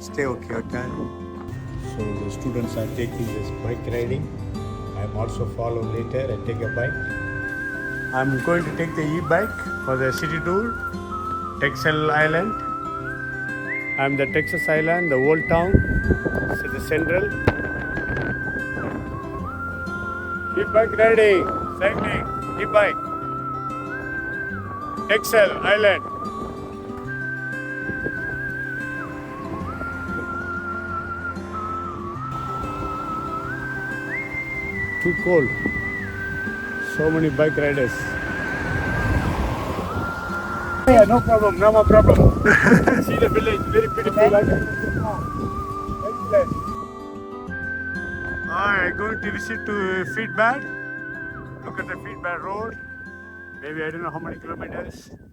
stay okay. So the students are taking this bike riding. I'm also follow later and take a bike. I'm going to take the e-bike for the city tour, Texel Island. I'm the Texas Island, the old town, so the central. E-bike riding, cycling, e-bike, Texel Island. Too cold. So many bike riders. Yeah, no problem, no more problem. See the village, very beautiful. Alright, going to visit to Feedback. Look at the Feedback road. Maybe I don't know how many kilometers.